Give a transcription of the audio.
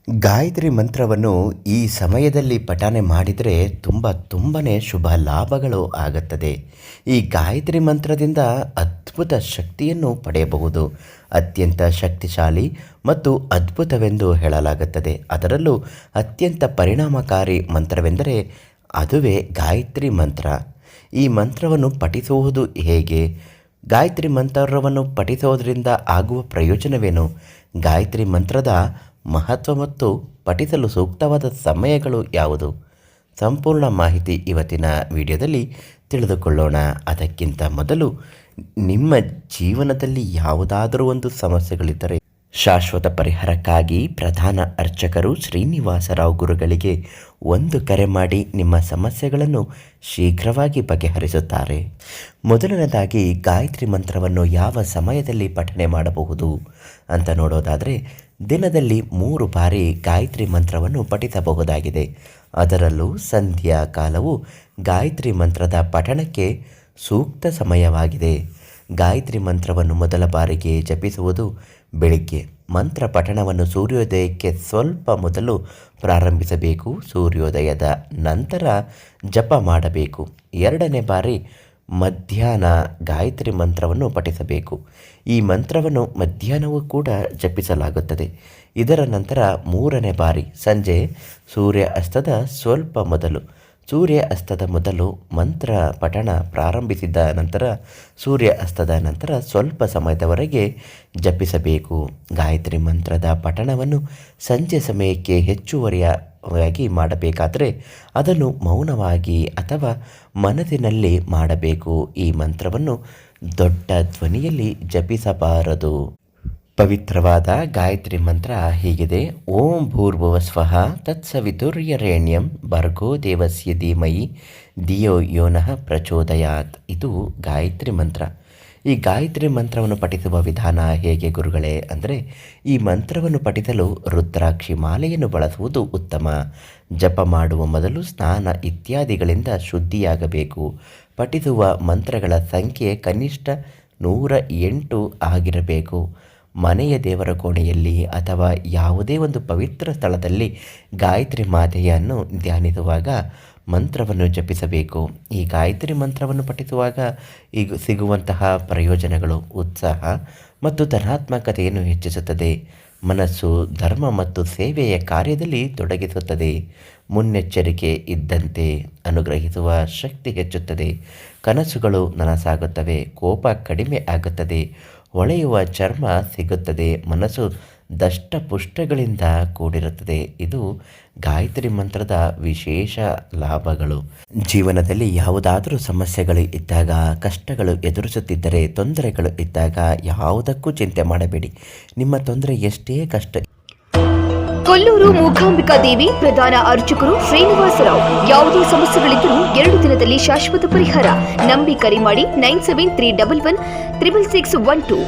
ಗಾಯತ್ರಿ ಮಂತ್ರವನ್ನು ಈ ಸಮಯದಲ್ಲಿ ಪಠನೆ ಮಾಡಿದರೆ ತುಂಬನೇ ಶುಭ ಲಾಭಗಳು ಆಗುತ್ತದೆ. ಈ ಗಾಯತ್ರಿ ಮಂತ್ರದಿಂದ ಅದ್ಭುತ ಶಕ್ತಿಯನ್ನು ಪಡೆಯಬಹುದು. ಅತ್ಯಂತ ಶಕ್ತಿಶಾಲಿ ಮತ್ತು ಅದ್ಭುತವೆಂದು ಹೇಳಲಾಗುತ್ತದೆ. ಅದರಲ್ಲೂ ಅತ್ಯಂತ ಪರಿಣಾಮಕಾರಿ ಮಂತ್ರವೆಂದರೆ ಅದುವೇ ಗಾಯತ್ರಿ ಮಂತ್ರ. ಈ ಮಂತ್ರವನ್ನು ಪಠಿಸುವುದು ಹೇಗೆ? ಗಾಯತ್ರಿ ಮಂತ್ರವನ್ನು ಪಠಿಸುವುದರಿಂದ ಆಗುವ ಪ್ರಯೋಜನವೇನು? ಗಾಯತ್ರಿ ಮಂತ್ರದ ಮಹತ್ವ ಮತ್ತು ಪಠಿಸಲು ಸೂಕ್ತವಾದ ಸಮಯಗಳು ಯಾವುದು? ಸಂಪೂರ್ಣ ಮಾಹಿತಿ ಇವತ್ತಿನ ವಿಡಿಯೋದಲ್ಲಿ ತಿಳಿದುಕೊಳ್ಳೋಣ. ಅದಕ್ಕಿಂತ ಮೊದಲು ನಿಮ್ಮ ಜೀವನದಲ್ಲಿ ಯಾವುದಾದರೂ ಒಂದು ಸಮಸ್ಯೆಗಳಿದ್ದರೆ ಶಾಶ್ವತ ಪರಿಹಾರಕ್ಕಾಗಿ ಪ್ರಧಾನ ಅರ್ಚಕರು ಶ್ರೀನಿವಾಸರಾವ್ ಗುರುಗಳಿಗೆ ಒಂದು ಕರೆ ಮಾಡಿ ನಿಮ್ಮ ಸಮಸ್ಯೆಗಳನ್ನು ಶೀಘ್ರವಾಗಿ ಬಗೆಹರಿಸುತ್ತಾರೆ. ಮೊದಲನೇದಾಗಿ ಗಾಯತ್ರಿ ಮಂತ್ರವನ್ನು ಯಾವ ಸಮಯದಲ್ಲಿ ಪಠನೆ ಮಾಡಬಹುದು ಅಂತ ನೋಡೋದಾದರೆ, ದಿನದಲ್ಲಿ 3 ಬಾರಿ ಗಾಯತ್ರಿ ಮಂತ್ರವನ್ನು ಪಠಿಸಬಹುದಾಗಿದೆ. ಅದರಲ್ಲೂ ಸಂಧ್ಯಾ ಕಾಲವು ಗಾಯತ್ರಿ ಮಂತ್ರದ ಪಠಣಕ್ಕೆ ಸೂಕ್ತ ಸಮಯವಾಗಿದೆ. ಗಾಯತ್ರಿ ಮಂತ್ರವನ್ನು ಮೊದಲ ಬಾರಿಗೆ ಜಪಿಸುವುದು ಬೆಳಿಗ್ಗೆ. ಮಂತ್ರ ಪಠಣವನ್ನು ಸೂರ್ಯೋದಯಕ್ಕೆ ಸ್ವಲ್ಪ ಮೊದಲು ಪ್ರಾರಂಭಿಸಬೇಕು. ಸೂರ್ಯೋದಯದ ನಂತರ ಜಪ ಮಾಡಬೇಕು. 2ನೇ ಬಾರಿ ಮಧ್ಯಾಹ್ನ ಗಾಯತ್ರಿ ಮಂತ್ರವನ್ನು ಪಠಿಸಬೇಕು. ಈ ಮಂತ್ರವನ್ನು ಮಧ್ಯಾಹ್ನವೂ ಕೂಡ ಜಪಿಸಲಾಗುತ್ತದೆ. ಇದರ ನಂತರ 3ನೇ ಬಾರಿ ಸಂಜೆ ಸೂರ್ಯ ಅಸ್ತದ ಮೊದಲು ಮಂತ್ರ ಪಠಣ ಪ್ರಾರಂಭಿಸಿದ ನಂತರ ಸೂರ್ಯ ಅಸ್ತದ ನಂತರ ಸ್ವಲ್ಪ ಸಮಯದವರೆಗೆ ಜಪಿಸಬೇಕು. ಗಾಯತ್ರಿ ಮಂತ್ರದ ಪಠಣವನ್ನು ಸಂಜೆ ಸಮಯಕ್ಕೆ ಹೆಚ್ಚುವರಿಯಾಗಿ ಮಾಡಬೇಕಾದರೆ ಅದನ್ನು ಮೌನವಾಗಿ ಅಥವಾ ಮನಸ್ಸಿನಲ್ಲಿ ಮಾಡಬೇಕು. ಈ ಮಂತ್ರವನ್ನು ದೊಡ್ಡ ಧ್ವನಿಯಲ್ಲಿ ಜಪಿಸಬಾರದು. ಪವಿತ್ರವಾದ ಗಾಯತ್ರಿ ಮಂತ್ರ ಹೀಗಿದೆ: ಓಂ ಭೂರ್ಭುವ ಸ್ವಃ ತತ್ಸವಿತುರ್ವರೆಣ್ಯಂ ಭರ್ಗೋ ದೇವಸ್ಯ ಧೀಮಹಿ ಧಿಯೋ ಯೋ ನಃ ಪ್ರಚೋದಯಾತ್. ಇದು ಗಾಯತ್ರಿ ಮಂತ್ರ. ಈ ಗಾಯತ್ರಿ ಮಂತ್ರವನ್ನು ಪಠಿಸುವ ವಿಧಾನ ಹೇಗೆ ಗುರುಗಳೇ ಅಂದರೆ, ಈ ಮಂತ್ರವನ್ನು ಪಠಿಸಲು ರುದ್ರಾಕ್ಷಿ ಮಾಲೆಯನ್ನು ಬಳಸುವುದು ಉತ್ತಮ. ಜಪ ಮಾಡುವ ಮೊದಲು ಸ್ನಾನ ಇತ್ಯಾದಿಗಳಿಂದ ಶುದ್ಧಿಯಾಗಬೇಕು. ಪಠಿಸುವ ಮಂತ್ರಗಳ ಸಂಖ್ಯೆ ಕನಿಷ್ಠ 108 ಆಗಿರಬೇಕು. ಮನೆಯ ದೇವರ ಕೋಣೆಯಲ್ಲಿ ಅಥವಾ ಯಾವುದೇ ಒಂದು ಪವಿತ್ರ ಸ್ಥಳದಲ್ಲಿ ಗಾಯತ್ರಿ ಮಾತೆಯನ್ನು ಧ್ಯಾನಿಸುವಾಗ ಮಂತ್ರವನ್ನು ಜಪಿಸಬೇಕು. ಈ ಗಾಯತ್ರಿ ಮಂತ್ರವನ್ನು ಪಠಿಸುವಾಗ ಈಗ ಸಿಗುವಂತಹ ಪ್ರಯೋಜನಗಳು: ಉತ್ಸಾಹ ಮತ್ತು ಧನಾತ್ಮಕತೆಯನ್ನು ಹೆಚ್ಚಿಸುತ್ತದೆ. ಮನಸ್ಸು ಧರ್ಮ ಮತ್ತು ಸೇವೆಯ ಕಾರ್ಯದಲ್ಲಿ ತೊಡಗಿಸುತ್ತದೆ. ಮುನ್ನೆಚ್ಚರಿಕೆ ಇದ್ದಂತೆ ಅನುಗ್ರಹಿಸುವ ಶಕ್ತಿ ಹೆಚ್ಚುತ್ತದೆ. ಕನಸುಗಳು ನನಸಾಗುತ್ತವೆ. ಕೋಪ ಕಡಿಮೆ ಆಗುತ್ತದೆ. ಹೊಳೆಯುವ ಚರ್ಮ ಸಿಗುತ್ತದೆ. ಮನಸ್ಸು ದಷ್ಟಪುಷ್ಟಗಳಿಂದ ಕೂಡಿರುತ್ತದೆ. ಇದು ಗಾಯತ್ರಿ ಮಂತ್ರದ ವಿಶೇಷ ಲಾಭಗಳು. ಜೀವನದಲ್ಲಿ ಯಾವುದಾದರೂ ಸಮಸ್ಯೆಗಳು ಇದ್ದಾಗ, ಕಷ್ಟಗಳು ಎದುರಿಸುತ್ತಿದ್ದರೆ, ತೊಂದರೆಗಳು ಇದ್ದಾಗ ಯಾವುದಕ್ಕೂ ಚಿಂತೆ ಮಾಡಬೇಡಿ. ನಿಮ್ಮ ತೊಂದರೆ ಎಷ್ಟೇ ಕಷ್ಟ. ಕೊಲ್ಲೂರು ಮೂಕಾಂಬಿಕಾ ದೇವಿ ಪ್ರಧಾನ ಅರ್ಚಕರು ಶ್ರೀನಿವಾಸರಾವ್. ಯಾವುದೇ ಸಮಸ್ಯೆಗಳಿದ್ದರೂ 2 ದಿನದಲ್ಲಿ ಶಾಶ್ವತ ಪರಿಹಾರ. ನಂಬಿ ಕರೆ ಮಾಡಿ 9731166612.